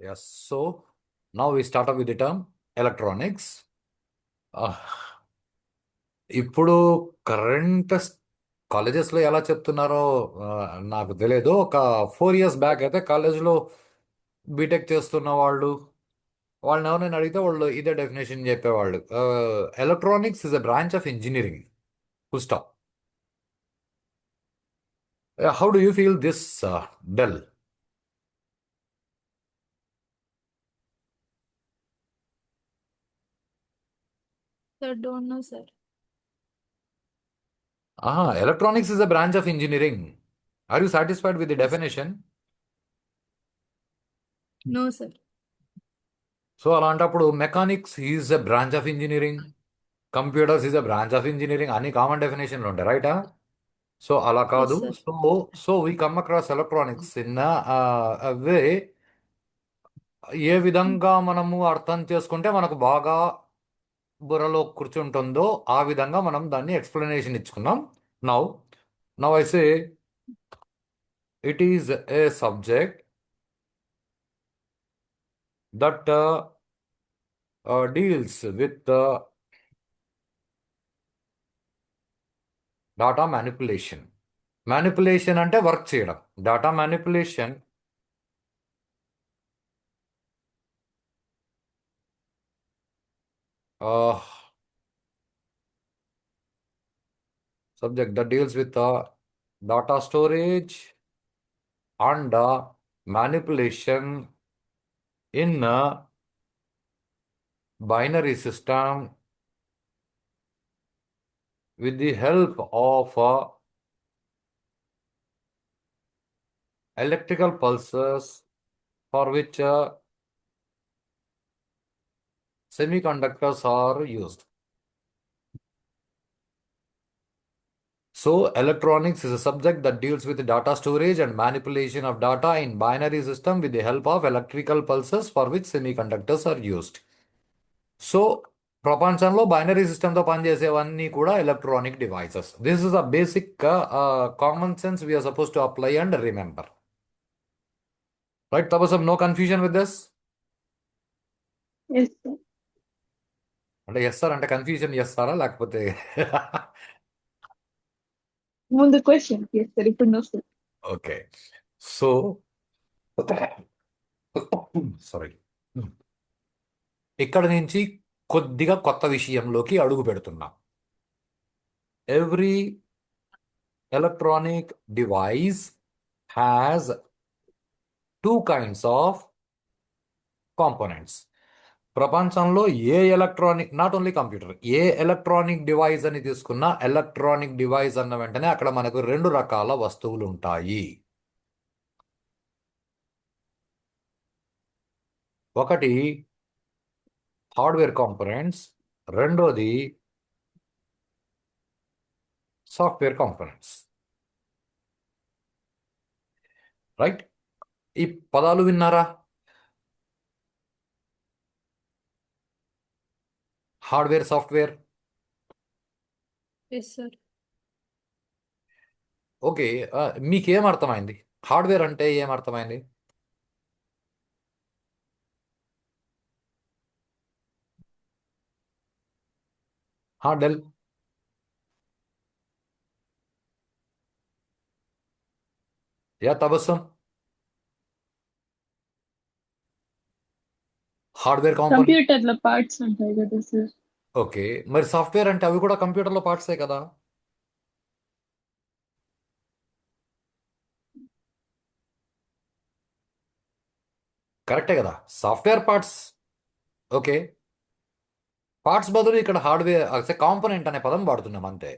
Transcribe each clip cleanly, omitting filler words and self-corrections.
Yes. So now we start off with the term electronics. ఇప్పుడు current కాలేజెస్లో ఎలా చెప్తున్నారో నాకు తెలియదు. ఒక 4 years బ్యాక్ అయితే కాలేజ్లో బీటెక్ చేస్తున్న వాళ్ళని ఎవరైనా అడిగితే వాళ్ళు ఇదే డెఫినేషన్ చెప్పేవాళ్ళు. Electronics is a branch of engineering. Full stop. How do you feel this deal? Sir, don't know, sir. Electronics is a branch of engineering. Are you satisfied with the Yes. definition? No, sir. So అలాంటప్పుడు mechanics is a branch of engineering, computers is a branch of engineering అని common డెఫినేషన్లు ఉంటాయి, రైటా? So అలా Yes, కాదు. sir. So we come across electronics in way. ఏ విధంగా మనము అర్థం చేసుకుంటే మనకు బాగా బుర్రలో కూర్చుంటుందో ఆ విధంగా మనం దాన్ని ఎక్స్ప్లెనేషన్ ఇచ్చుకున్నాం. Now now I say it is a subject that deals with data manipulation. Manipulation అంటే వర్క్ చేయడం. Data manipulation subject that deals with data storage and manipulation in binary system with the help of electrical pulses for which semiconductors are used. So electronics is a subject that deals with data storage and manipulation of data in binary system with the help of electrical pulses for which semiconductors are used. So ప్రపంచంలో binary సిస్టమ్తో పనిచేసేవన్నీ కూడా electronic devices. This is the basic common sense we are suppose to apply and remember. Right Tabassum, no confusion with this? Yes, sir. అంటే yes sir అంటే confusion చేస్తారా లేకపోతే? ముందు question. Yes, sir. ఇప్పుడు no, sir. Okay. So sorry, ఇక్కడ నుంచి కొద్దిగా కొత్త విషయంలోకి అడుగు పెడుతున్నాం. Every electronic device has two kinds of components. ప్రపంచంలో ఏ electronic, not only computer, A electronic device అని తీసుకున్నా ఎలక్ట్రానిక్ డివైస్ అన్న వెంటనే అక్కడ మనకు 2 రకాల వస్తువులు ఉంటాయి. ఒకటి హార్డ్వేర్ కాంపోనెంట్స్, రెండోది సాఫ్ట్వేర్ కాంపోనెంట్స్. రైట్? ఈ పదాలు విన్నారా? Hardware, software. Yes, sir. Okay. మీకేం అర్థమైంది? హార్డ్వేర్ అంటే ఏం అర్థమైంది? Dell. Yeah Tabassum. Hardware component. కంప్యూటర్ల పార్ట్స్ ఉంటాయి కదా సార్. ఓకే, మరి సాఫ్ట్వేర్ అంటే అవి కూడా కంప్యూటర్లో పార్ట్సే కదా? కరెక్టే కదా, సాఫ్ట్వేర్ పార్ట్స్. ఓకే, పార్ట్స్ బదులు ఇక్కడ హార్డ్వేర్ కాంపోనెంట్ అనే పదం వాడుతున్నాం అంతే.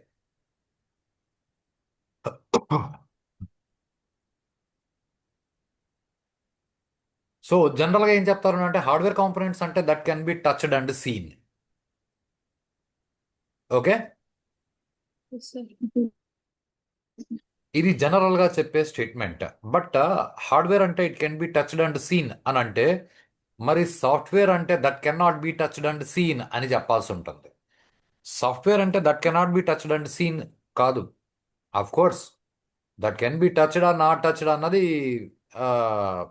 సో జనరల్గా ఏం చెప్తారు అంటే హార్డ్వేర్ కాంపోనెంట్స్ అంటే that can be touched and seen. Okay, Yes, sir. ఇది జనరల్గా చెప్పే స్టేట్మెంట్. బట్ హార్డ్వేర్ అంటే it can be touched and seen అని అంటే, మరి సాఫ్ట్వేర్ అంటే that can not be touched and seen అని చెప్పాల్సి ఉంటుంది. సాఫ్ట్వేర్ అంటే that cannot be touched and seen కాదు. Of course that can be touched or not touched అన్నది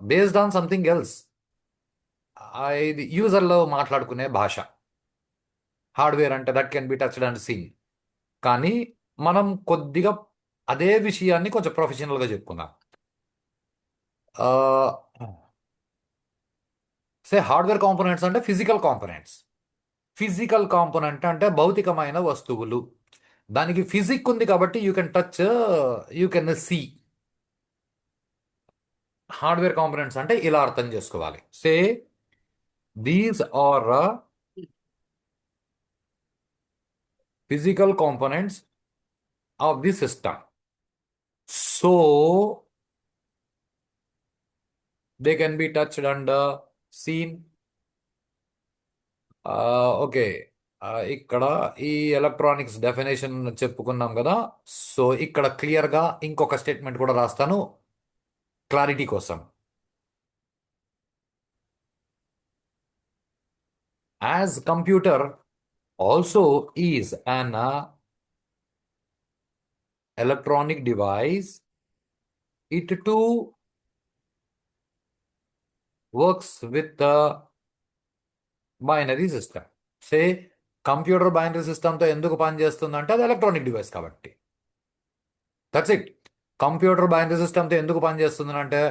బేస్డ్ ఆన్ సంథింగ్ ఎల్స్. ఇది యూజర్లో మాట్లాడుకునే భాష. హార్డ్వేర్ అంటే that can be touched and seen. కానీ మనం కొద్దిగా అదే విషయాన్ని కొంచెం ప్రొఫెషనల్గా చెప్పుకుందాం. హార్డ్వేర్ కాంపోనెంట్స్ అంటే ఫిజికల్ కాంపోనెంట్స్. ఫిజికల్ కాంపోనెంట్ అంటే భౌతికమైన వస్తువులు. దానికి ఫిజిక్ ఉంది కాబట్టి you can touch, you can see. Hardware components అంటే ఇలా అర్థం చేసుకోవాలి. These are physical components of the system. So they can be touched and seen. Okay. ఇక్కడ ఈ ఎలక్ట్రానిక్స్ డెఫినేషన్ చెప్పుకున్నాం కదా. సో ఇక్కడ క్లియర్గా ఇంకొక స్టేట్మెంట్ కూడా రాస్తాను క్లారిటీ కోసం. As computer also is an electronic device, it too works with the binary system. Say computer binary సిస్టమ్తో ఎందుకు పనిచేస్తుందంటే అది ఎలక్ట్రానిక్ డివైస్ కాబట్టి. That's it. కంప్యూటర్ బైనరీ సిస్టమ్తో ఎందుకు పనిచేస్తుంది అంటే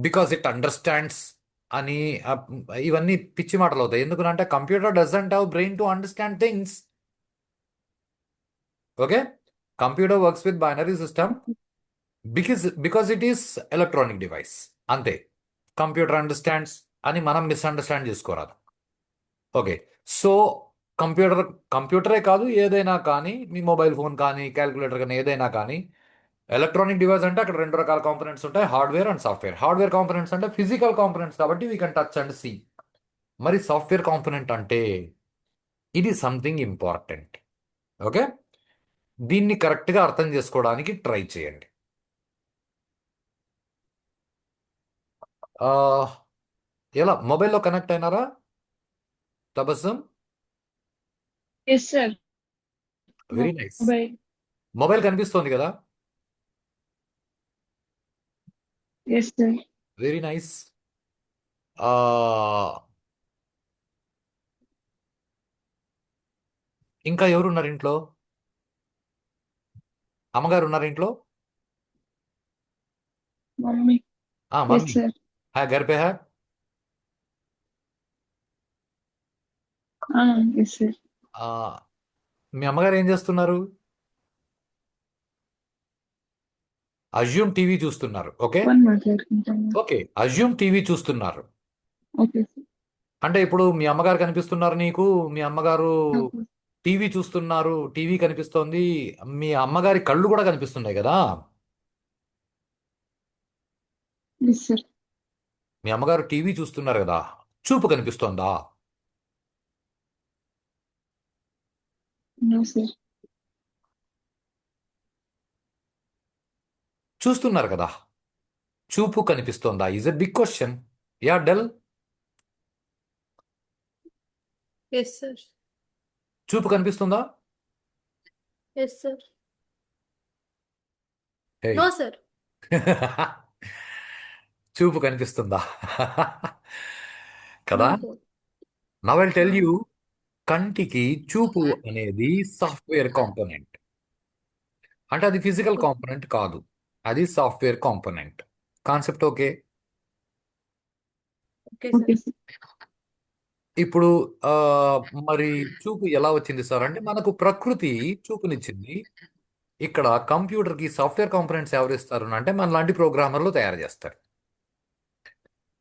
బికాస్ ఇట్ అండర్స్టాండ్స్ అని. ఇవన్నీ పిచ్చి మాటలు అవుతాయి. ఎందుకంటే computer doesn't have brain to understand things. Okay. Computer works with binary system because it is electronic device. అంతే. కంప్యూటర్ అండర్స్టాండ్స్ అని మనం మిస్అండర్స్టాండ్ చేసుకోరాదు. ఓకే. సో కంప్యూటర్ కంప్యూటరే కాదు, ఏదైనా కానీ, మీ మొబైల్ ఫోన్ కానీ, క్యాలిక్యులేటర్ కానీ, ఏదైనా కానీ ఎలక్ట్రానిక్ డివైస్ అంటే అక్కడ రెండు రకాల కాంపోనెంట్స్ ఉంటాయి, hardware and software. Hardware components అంటే ఫిజికల్ కాంపోనెంట్స్ కాబట్టి we can touch and see. మరి సాఫ్ట్వేర్ కాంపోనెంట్ అంటే ఇది సంథింగ్ ఇంపార్టెంట్. ఓకే. దీన్ని కరెక్ట్గా అర్థం చేసుకోవడానికి ట్రై చేయండి. ఆ, ఎలా మొబైల్లో కనెక్ట్ అయినారా Tabassum? Yes sir. Very nice. Mobile. Mobile కనిపిస్తోంది కదా. Yes sir. Very nice. ఇంకా ఎవరు ఉన్నారు ఇంట్లో? అమ్మగారు ఉన్నారు ఇంట్లో? మమ్మీ. Yes mummy sir. హై घर पे है. Yes sir. ఆ, మీ అమ్మగారు ఏం చేస్తున్నారు? అజ్యూమ్ టీవీ చూస్తున్నారు. ఓకే. ఫోన్ మాట్లాడుకుంటాను. ఓకే, అజ్యూమ్ టీవీ చూస్తున్నారు. Okay sir. అంటే ఇప్పుడు మీ అమ్మగారు కనిపిస్తున్నారు నీకు. మీ అమ్మగారు నాకు. టీవీ చూస్తున్నారు, టీవీ కనిపిస్తోంది. మీ అమ్మగారి కళ్ళు కూడా కనిపిస్తున్నాయి కదా. Yes sir. మీ అమ్మగారు టీవీ చూస్తున్నారు కదా, చూపు కనిపిస్తోందా? No sir. చూస్తున్నారు కదా, చూపు కనిపిస్తోందా is a big question. Yeah Dell. Yes sir. చూపు కనిపిస్తుందా? Yes sir. Hey. No sir. చూపు కనిపిస్తుందా? నో కదా. Sir. Now I'll tell you. కంటికి చూపు అనేది సాఫ్ట్వేర్ కాంపోనెంట్. అంటే అది ఫిజికల్ కాంపోనెంట్ కాదు, అది software component. Concept okay. Okay sir. ఇప్పుడు ఆ, మరి చూపు ఎలా వచ్చింది సార్ అంటే మనకు ప్రకృతి చూపునిచ్చింది. ఇక్కడ కంప్యూటర్కి సాఫ్ట్వేర్ కాంపోనెంట్స్ ఎవరు ఇస్తారు అంటే మనలాంటి ప్రోగ్రామర్లు తయారు చేస్తారు.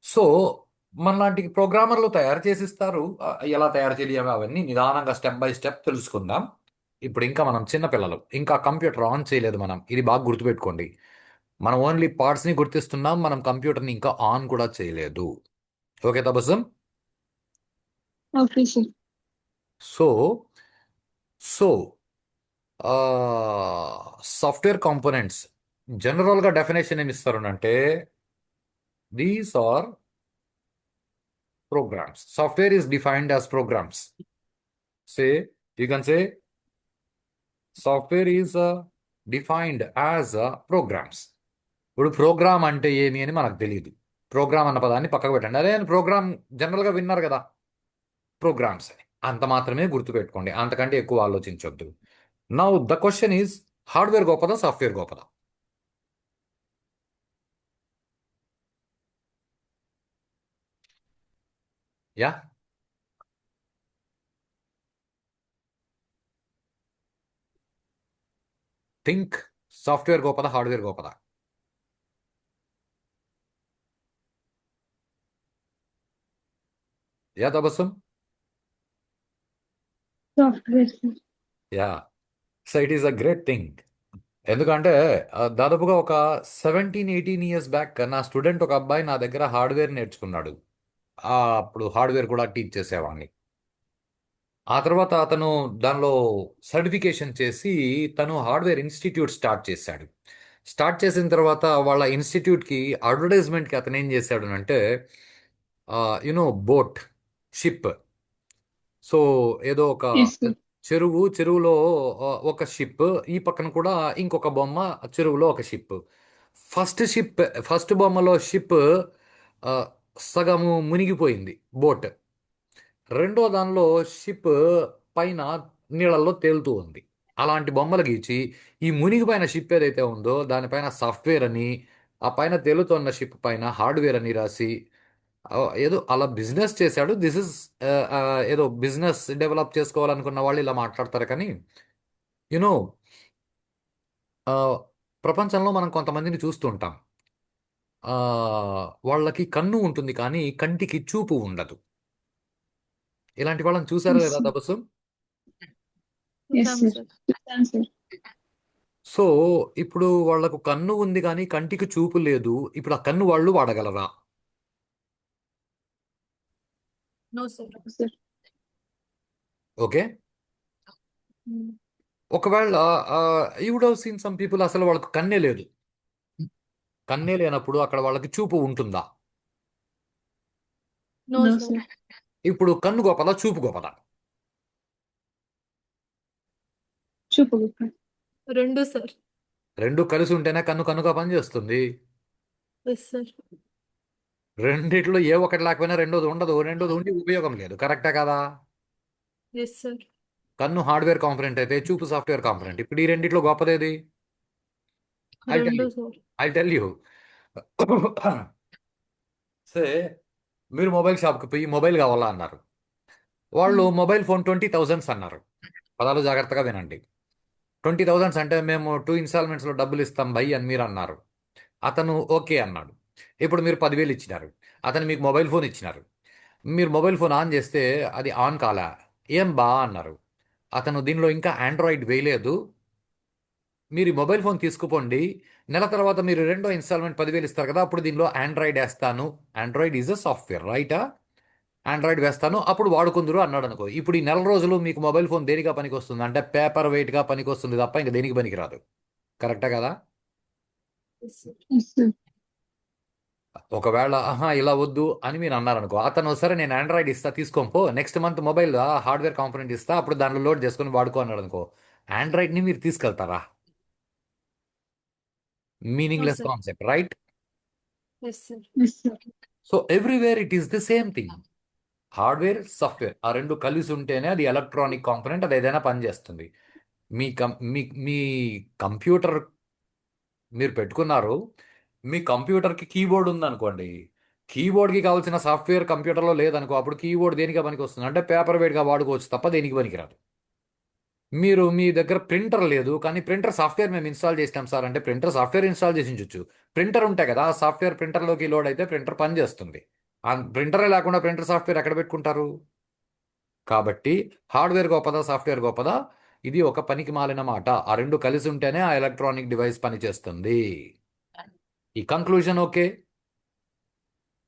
సో మనలాంటి ప్రోగ్రామర్లు తయారు చేసి ఇస్తారు. ఎలా తయారు చేయాలి అవన్నీ నిదానంగా స్టెప్ బై స్టెప్ తెలుసుకుందాం. ఇప్పుడు ఇంకా మనం చిన్నపిల్లలు, ఇంకా కంప్యూటర్ ఆన్ చేయలేదు మనం. ఇది బాగా గుర్తుపెట్టుకోండి. మనం ఓన్లీ పార్ట్స్ని గుర్తిస్తున్నాం, మనం కంప్యూటర్ని ఇంకా ఆన్ కూడా చేయలేదు. Okay Tabassum. Okay sir. So so software components జనరల్గా డెఫినేషన్ ఏమి ఇస్తారు అంటే these are programs. Software is defined as programs. You can say software is defined as programs. ఇప్పుడు ప్రోగ్రామ్ అంటే ఏమి అని మనకు తెలియదు. ప్రోగ్రామ్ అన్న పదాన్ని పక్కకు పెట్టండి. అదే ప్రోగ్రామ్ జనరల్గా విన్నారు కదా, ప్రోగ్రామ్స్ అని అంత మాత్రమే గుర్తుపెట్టుకోండి, అంతకంటే ఎక్కువ ఆలోచించొద్దు. Now the question is, hardware గొప్పదా సాఫ్ట్వేర్ గొప్పదా? Yeah, think. సాఫ్ట్వేర్ గొప్పదా హార్డ్వేర్ గొప్పదా? Yeah Tabassum. Software sir. Yeah, so it is a great thing. ఎందుకంటే దాదాపుగా ఒక 17-18 ఇయర్స్ బ్యాక్ నా స్టూడెంట్ ఒక అబ్బాయి నా దగ్గర హార్డ్వేర్ నేర్చుకున్నాడు. అప్పుడు హార్డ్వేర్ కూడా టీచ్ చేసేవాడిని. ఆ తర్వాత అతను దానిలో సర్టిఫికేషన్ చేసి తను హార్డ్వేర్ ఇన్స్టిట్యూట్ స్టార్ట్ చేశాడు. స్టార్ట్ చేసిన తర్వాత వాళ్ళ ఇన్స్టిట్యూట్కి అడ్వర్టైజ్మెంట్కి అతను ఏం చేశాడు అంటే, బోట్, షిప్. సో ఏదో ఒక ఎస్ సార్. చెరువులో ఒక షిప్, ఈ పక్కన కూడా ఇంకొక బొమ్మ, చెరువులో ఒక షిప్. షిప్ ఫస్ట్ బొమ్మలో షిప్ సగము మునిగిపోయింది, బోట్. రెండో దానిలో షిప్ పైన నీళ్ళల్లో తేలుతూ ఉంది. అలాంటి బొమ్మలు గీచి ఈ మునిగిపోయిన షిప్ ఏదైతే ఉందో దానిపైన సాఫ్ట్వేర్ అని, ఆ పైన తేలుతున్న షిప్ పైన హార్డ్వేర్ అని రాసి ఏదో అలా బిజినెస్ చేశాడు. దిస్ ఇస్ ఏదో బిజినెస్ డెవలప్ చేసుకోవాలనుకున్న వాళ్ళు ఇలా మాట్లాడతారు కానీ, యునో ప్రపంచంలో మనం కొంతమందిని చూస్తుంటాం. ఆ, వాళ్ళకి కన్ను ఉంటుంది కానీ కంటికి చూపు ఉండదు. ఇలాంటి వాళ్ళని చూసారా ఎస్ లేదా సార్. తపస్సు? ఎస్ చూసాం సార్. సార్. చూసాను సార్. సో ఇప్పుడు వాళ్ళకు కన్ను ఉంది కానీ కంటికి చూపు లేదు. ఇప్పుడు ఆ కన్ను వాళ్ళు వాడగలరా? No sir. సార్. ఓకే. ఒకవేళ you would have seen some people అసలు వాళ్ళకు కన్నే లేదు. కన్నే లేనప్పుడు అక్కడ వాళ్ళకి చూపు ఉంటుందా? No no sir. సార్. ఇప్పుడు కన్ను గొప్పదా చూపు గొప్పదా? చూపు గొప్ప. రెండు సార్. రెండు కలిసి ఉంటేనే కన్ను కన్నుగా పనిచేస్తుంది. Yes sir. రెండిట్లో ఏ ఒకటి లేకపోయినా రెండోది ఉండదు, రెండోది ఉండి ఉపయోగం లేదు. కరెక్టా కదా? Yes sir. కన్ను హార్డ్వేర్ కాంపొనెంట్ అయితే చూపు సాఫ్ట్వేర్ కాంపొనెంట్. ఇప్పుడు ఈ రెండిట్లో గొప్పదేది? ఐ టెల్ రెండు you sir. I tell you say మీరు మొబైల్ షాప్కి పోయి మొబైల్ కావాలా అన్నారు. వాళ్ళు మొబైల్ ఫోన్ 20,000 అన్నారు. పదాలు జాగ్రత్తగా వినండి. 20,000 అంటే మేము 2 ఇన్స్టాల్మెంట్స్లో డబ్బులు ఇస్తాం భయ్ అని మీరు అన్నారు. అతను ఓకే అన్నాడు. ఇప్పుడు మీరు 10,000 ఇచ్చినారు. అతను మీకు మొబైల్ ఫోన్ ఇచ్చినారు. మీరు మొబైల్ ఫోన్ ఆన్ చేస్తే అది ఆన్ కాలా. ఏం బా అన్నారు. అతను దీనిలో ఇంకా ఆండ్రాయిడ్ వేయలేదు, మీరు ఈ మొబైల్ ఫోన్ తీసుకుపోండి, నెల తర్వాత మీరు రెండో ఇన్స్టాల్మెంట్ 10,000 ఇస్తారు కదా, అప్పుడు దీనిలో ఆండ్రాయిడ్ వేస్తాను. ఆండ్రాయిడ్ ఈజ్ అ సాఫ్ట్వేర్ రైటా? ఆండ్రాయిడ్ వేస్తాను అప్పుడు వాడుకుందరు అన్నాడు అనుకో. ఇప్పుడు ఈ నెల రోజులు మీకు మొబైల్ ఫోన్ దేనిగా పనికి వస్తుంది అంటే పేపర్ వెయిట్గా పనికి వస్తుంది తప్ప ఇంకా దేనికి పనికి రాదు. కరెక్టా కదా? Yes sir. Yes sir. ఒకవేళ ఆహా ఇలా వద్దు అని మీరు అన్నారనుకో, అతను సరే నేను ఆండ్రాయిడ్ ఇస్తా తీసుకొని పో, next month mobile hardware component ఇస్తా అప్పుడు దాంట్లో లోడ్ చేసుకొని వాడుకో అన్నాడు అనుకో, ఆండ్రాయిడ్ని మీరు తీసుకెళ్తారా? No meaningless sir. Concept right? Yes sir. Yes sir. So everywhere it is the same thing. Hardware software ఆ రెండు కలిసి ఉంటేనే అది ఎలక్ట్రానిక్ కాంపోనెంట్, అది ఏదైనా పని చేస్తుంది. మీ కంప్యూటర్ మీరు పెట్టుకున్నారు, మీ కంప్యూటర్కి కీబోర్డ్ ఉందనుకోండి, కీబోర్డ్కి కావాల్సిన సాఫ్ట్వేర్ కంప్యూటర్లో లేదనుకో, అప్పుడు కీబోర్డ్ దేనికి పనికి వస్తుంది అంటే పేపర్ వెయిట్గా వాడుకోవచ్చు తప్ప దేనికి పనికిరాదు. మీరు మీ దగ్గర ప్రింటర్ లేదు కానీ ప్రింటర్ సాఫ్ట్వేర్ మేము ఇన్స్టాల్ చేసినాం సార్ అంటే ప్రింటర్ సాఫ్ట్వేర్ ఇన్స్టాల్ చేసి ఉంచొచ్చు. ప్రింటర్ ఉంటాయి కదా, ఆ సాఫ్ట్వేర్ ప్రింటర్లోకి లోడ్ అయితే ప్రింటర్ పని చేస్తుంది. ఆ ప్రింటరే లేకుండా ప్రింటర్ సాఫ్ట్వేర్ ఎక్కడ పెట్టుకుంటారు? కాబట్టి హార్డ్వేర్ గొప్పదా సాఫ్ట్వేర్ గొప్పదా? ఇది ఒక పనికి మాలిన మాట. ఆ రెండు కలిసి ఉంటేనే ఆ ఎలక్ట్రానిక్ డివైస్ పనిచేస్తుంది. ఈ conclusion okay?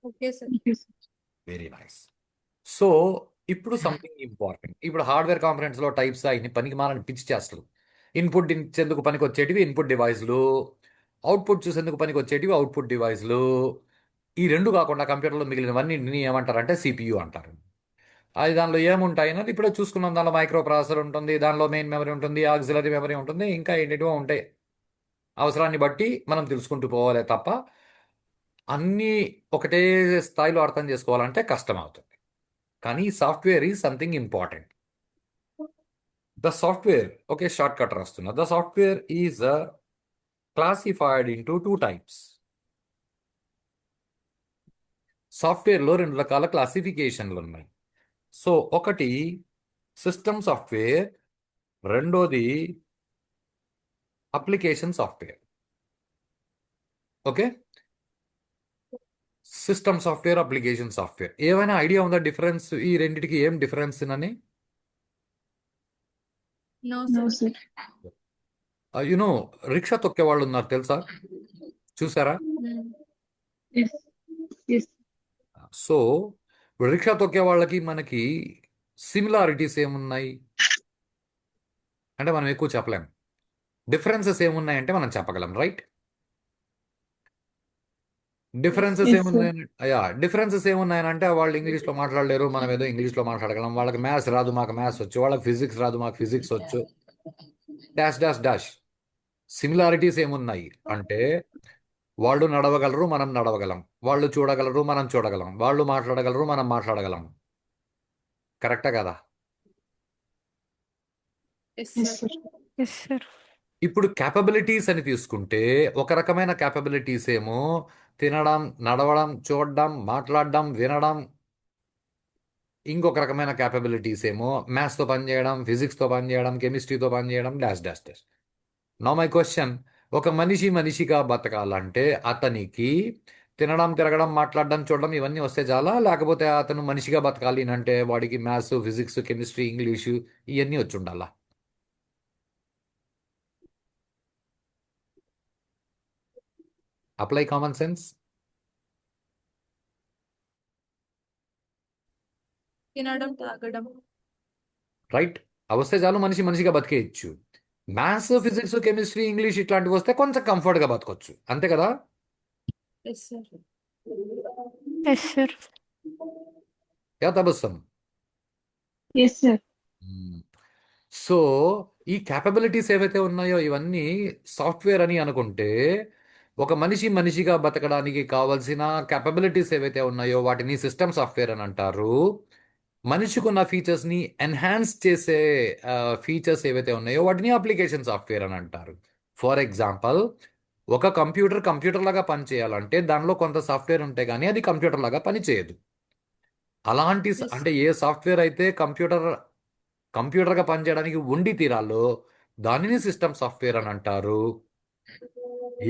Okay sir. Okay sir. Very nice. So ఇప్పుడు సంథింగ్ ఇంపార్టెంట్. ఇప్పుడు హార్డ్వేర్ కాంపొనెంట్స్లో టైప్స్ అయిన పనికి మాలని పిచ్చి చేష్టలు. ఇన్పుట్ ఇచ్చేందుకు పనికి వచ్చేటివి ఇన్పుట్ డివైస్లు, అవుట్పుట్ చూసేందుకు పనికి వచ్చేటివి అవుట్పుట్ డివైస్లు. ఈ రెండు కాకుండా కంప్యూటర్లో మిగిలినవన్నీ ఏమంటారంటే సిపియు అంటారు. అది దానిలో ఏముంటాయి అన్నది ఇప్పుడే చూసుకున్నాం. దానిలో మైక్రో ప్రాసెసర్ ఉంటుంది, దానిలో మెయిన్ మెమరీ ఉంటుంది, ఆక్సిలరీ మెమరీ ఉంటుంది, ఇంకా ఏంటివో ఉంటాయి. అవసరాన్ని బట్టి మనం తెలుసుకుంటూ పోవాలి తప్ప అన్నీ ఒకటే స్థాయిలో అర్థం చేసుకోవాలంటే కష్టం అవుతుంది. కానీ software is something important. The software, okay, short cut రాస్తున్నా. The software is classified into two types. సాఫ్ట్వేర్లో రెండు రకాల క్లాసిఫికేషన్లు ఉన్నాయి. సో ఒకటి సిస్టమ్ సాఫ్ట్వేర్, రెండోది application software. Okay, system software, application software. ఏమైనా ఐడియా ఉందా డిఫరెన్స్? ఈ రెండిటికి ఏం డిఫరెన్స్ అని? No, No, sir. sir. You know rickshaw తొక్కే వాళ్ళు ఉన్నారు తెలుసా? చూసారా? Hmm. Yes. Yes. So rickshaw తొక్కే వాళ్ళకి మనకి సిమిలారిటీస్ ఏమున్నాయి అంటే మనం ఎక్కువ చెప్పలేం. డిఫరెన్సెస్ ఏమున్నాయంటే మనం చెప్పగలం, రైట్? Differences Yes, sir. ఏమున్నాయని డిఫరెన్సెస్ ఏమున్నాయనంటే వాళ్ళు ఇంగ్లీష్లో మాట్లాడలేరు, మనం ఏదో ఇంగ్లీష్లో మాట్లాడగలం. వాళ్ళకి మ్యాథ్స్ రాదు, మాకు మ్యాథ్స్ వచ్చు. వాళ్ళకి ఫిజిక్స్ రాదు, మాకు ఫిజిక్స్ వచ్చు. Dash dash dash. సిమిలారిటీస్ ఏమున్నాయి అంటే వాళ్ళు నడవగలరు, మనం నడవగలం. వాళ్ళు చూడగలరు, మనం చూడగలం. వాళ్ళు మాట్లాడగలరు, మనం మాట్లాడగలం. కరెక్టా కదా? Yes, Yes, sir. sir. Yes, sir. ఇప్పుడు క్యాపబిలిటీస్ అని తీసుకుంటే ఒక రకమైన క్యాపబిలిటీస్ ఏమో తినడం, నడవడం, చూడడం, మాట్లాడడం, వినడం. ఇంకొక రకమైన క్యాపబిలిటీస్ ఏమో మ్యాథ్స్తో పనిచేయడం, ఫిజిక్స్తో పనిచేయడం, కెమిస్ట్రీతో పనిచేయడం, dash dash dash. Now my question, ఒక మనిషి మనిషిగా బతకాలంటే అతనికి తినడం, తిరగడం, మాట్లాడడం, చూడడం ఇవన్నీ వస్తే చాలా? లేకపోతే అతను మనిషిగా బతకాలి అంటే వాడికి మ్యాథ్స్, ఫిజిక్స్, కెమిస్ట్రీ, ఇంగ్లీషు ఇవన్నీ వచ్చి ఉండాలా? Apply common sense. తినడం, తాగడం. రైట్? అవి వస్తే చాలు, మనిషి మనిషిగా బతికేయచ్చు. మ్యాథ్స్, ఫిజిక్స్, కెమిస్ట్రీ, ఇంగ్లీష్ ఇట్లాంటివి వస్తే కొంచెం కంఫర్ట్గా బతకొచ్చు. అంతే కదా? Yes, sir. Yes, sir. Yeah Tabassum. Yes, sir. So ఈ క్యాపబిలిటీస్ ఏవైతే ఉన్నాయో ఇవన్నీ సాఫ్ట్వేర్ అని అనుకుంటే, ఒక మనిషి మనిషిగా బతకడానికి కావాల్సిన క్యాపబిలిటీస్ ఏవైతే ఉన్నాయో వాటిని సిస్టమ్ సాఫ్ట్వేర్ అని అంటారు. మనిషికి ఉన్న ఫీచర్స్ని ఎన్హాన్స్ చేసే ఫీచర్స్ ఏవైతే ఉన్నాయో వాటిని అప్లికేషన్ సాఫ్ట్వేర్ అని అంటారు. ఫర్ ఎగ్జాంపుల్, ఒక కంప్యూటర్ కంప్యూటర్ లాగా పనిచేయాలంటే దానిలో కొంత సాఫ్ట్వేర్ ఉంటే కానీ అది కంప్యూటర్ లాగా పనిచేయదు. అలాంటి Yes. అంటే ఏ సాఫ్ట్వేర్ అయితే కంప్యూటర్గా పనిచేయడానికి ఉండి తీరాలో దానిని సిస్టమ్ సాఫ్ట్వేర్ అని అంటారు.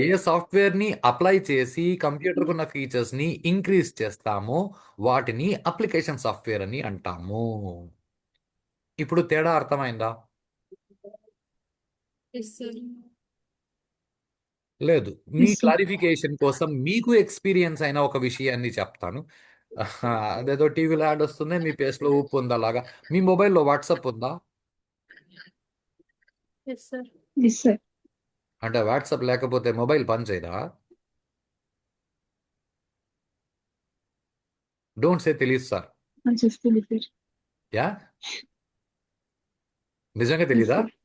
ఏ సాఫ్ట్వేర్ని అప్లై చేసి కంప్యూటర్కు ఉన్న ఫీచర్స్ని ఇంక్రీజ్ చేస్తామో వాటిని అప్లికేషన్ సాఫ్ట్వేర్ అని అంటాము. ఇప్పుడు తేడా అర్థమైందా? Yes, sir. లేదు, మీ Yes, sir. క్లారిఫికేషన్ కోసం మీకు ఎక్స్పీరియన్స్ అయిన ఒక విషయాన్ని చెప్తాను. అదేదో టీవీలో యాడ్ వస్తుంది, మీ పేస్లో ఉప్పు ఉందా లాగా. మీ మొబైల్లో వాట్సాప్ ఉందా? Yes, sir. Yes, sir. అంటే వాట్సాప్ లేకపోతే మొబైల్ పనిచేయదా? డోంట్ సే తెలియదు సార్. చేస్తుంది సార్. యా, నిజంగా Yes, తెలీదా? sir.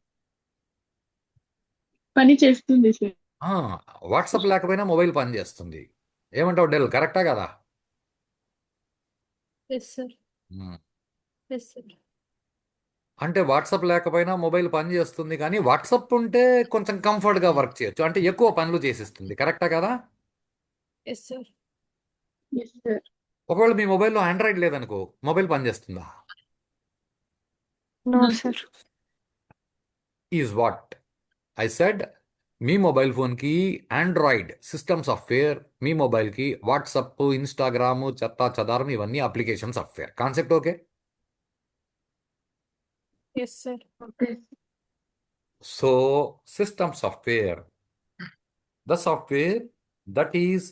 పని చేస్తుంది సార్. వాట్సాప్ లేకపోయినా మొబైల్ పనిచేస్తుంది. ఏమంటావు డెల్, కరెక్టా కదా? Yes, sir. మ్మ్. Yes, sir. అంటే వాట్సాప్ లేకపోయినా మొబైల్ పనిచేస్తుంది, కానీ వాట్సాప్ ఉంటే కొంచెం కంఫర్ట్గా వర్క్ చేయొచ్చు, అంటే ఎక్కువ పనులు చేసిస్తుంది. కరెక్టా కదా? Yes, sir. Yes, sir. ఒకవేళ మీ మొబైల్లో ఆండ్రాయిడ్ లేదనుకో, మొబైల్ పనిచేస్తుందా? No, No, sir. Is what I said. Me mobile ఫోన్కి ఆండ్రాయిడ్ సిస్టమ్ సాఫ్ట్వేర్, మీ మొబైల్కి వాట్సప్, ఇన్స్టాగ్రామ్, చెత్తా చెదారం ఇవన్నీ application software. Concept okay? Yes, sir. Okay. So system software, the software that is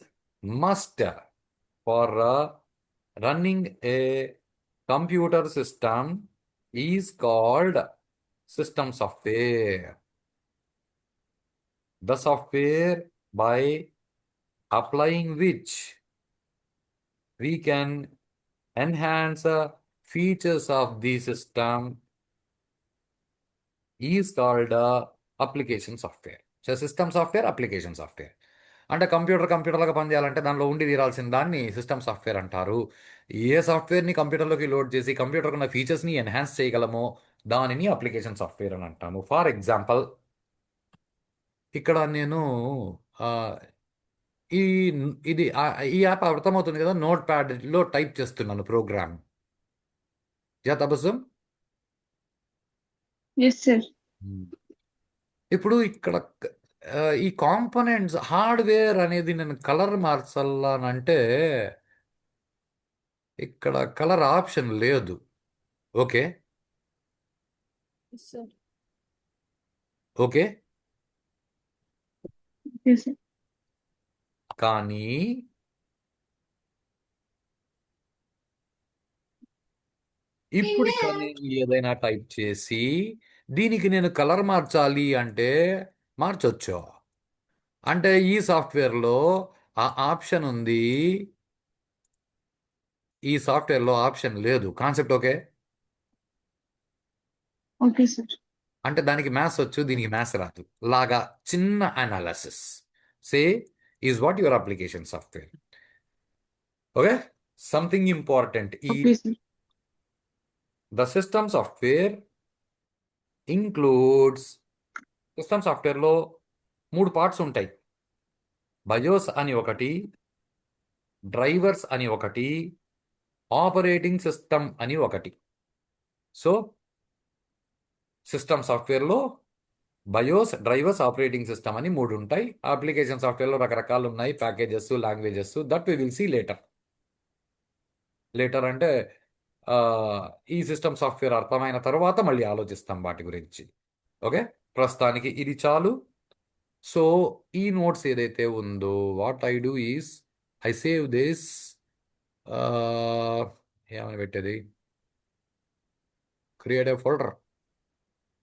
must for running a computer system is called system software. The software by applying which we can enhance features of the system is called application software. So system software, application software. అంటే కంప్యూటర్గా పనిచేయాలంటే దానిలో ఉండి తీరాల్సిన దాన్ని system software అంటారు. ఏ సాఫ్ట్వేర్ని కంప్యూటర్లోకి load చేసి computer ఉన్న ఫీచర్స్ని enhance చేయగలమో దానిని అప్లికేషన్ సాఫ్ట్వేర్ అని అంటాము. ఫర్ ఎగ్జాంపుల్, ఇక్కడ నేను ఆ, ఈ ఇది ఈ యాప్ అర్థమవుతుంది కదా, నోట్ ప్యాడ్లో టైప్ చేస్తున్నాను program. Yeah Tabassum? Yes, sir. ఇప్పుడు ఇక్కడ ఈ కాంపోనెంట్స్ హార్డ్వేర్ అనేది నేను కలర్ మార్చాలనంటే ఇక్కడ కలర్ ఆప్షన్ లేదు. Okay, Yes, sir. Okay. Yes, sir. కానీ ఇప్పుడు ఇక్కడ నేను ఏదైనా టైప్ చేసి దీనికి నేను కలర్ మార్చాలి అంటే మార్చొచ్చు. అంటే ఈ సాఫ్ట్వేర్లో ఆ ఆప్షన్ ఉంది, ఈ సాఫ్ట్వేర్లో ఆప్షన్ లేదు. Concept okay? Okay, sir. అంటే దానికి మ్యాథ్స్ వచ్చు, దీనికి మ్యాథ్స్ రాదు లాగా చిన్న analysis. Say is what your application software. Okay, something important ఈ Okay, sir. The system software includes. System సాఫ్ట్వేర్లో 3 పార్ట్స్ ఉంటాయి. బయోస్ అని ఒకటి, డ్రైవర్స్ అని ఒకటి, ఆపరేటింగ్ సిస్టమ్ అని ఒకటి. సో సిస్టమ్ సాఫ్ట్వేర్లో బయోస్, డ్రైవర్స్, ఆపరేటింగ్ సిస్టమ్ అని 3 ఉంటాయి. అప్లికేషన్ సాఫ్ట్వేర్లో రకరకాలు ఉన్నాయి, packages, languages. That we will see later. Later అంటే ఈ సిస్టమ్ సాఫ్ట్వేర్ అర్థమైన తర్వాత మళ్ళీ ఆలోచిస్తాం వాటి గురించి. ఓకే, ప్రస్తుతానికి ఇది చాలు. సో ఈ నోట్స్ ఏదైతే ఉందో, what I do is I save this. ఏమని పెట్టేది, create a folder.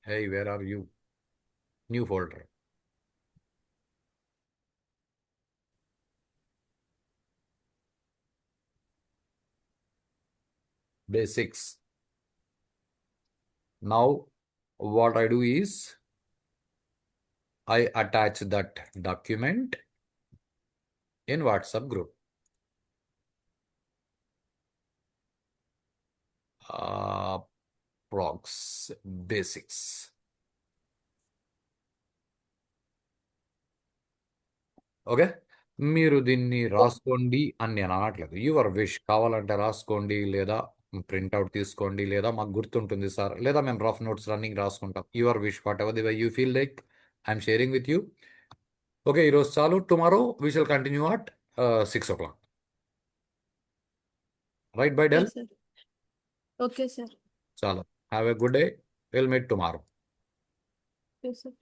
Hey, where are you? New folder. Basics. Now what I do is I attach that document in WhatsApp group. Progs basics. Okay, మీరు దీన్ని రాసుకోండి అని నేను అనట్లేదు. Your wish. కావాలంటే రాసుకోండి, లేదా ప్రింట్అవుట్ తీసుకోండి, లేదా మాకు గుర్తుంటుంది సార్, లేదా మేము రఫ్ నోట్స్ రన్నింగ్ రాసుకుంటాం. Your wish, whatever the way you feel like I'm sharing with you. Okay, ఈరోజు చాలు. Tomorrow we shall continue at 6 o'clock. Right bye deal? Yes, sir. Okay, sir. చాలు. Have a good day. Will meet tomorrow. Yes, sir.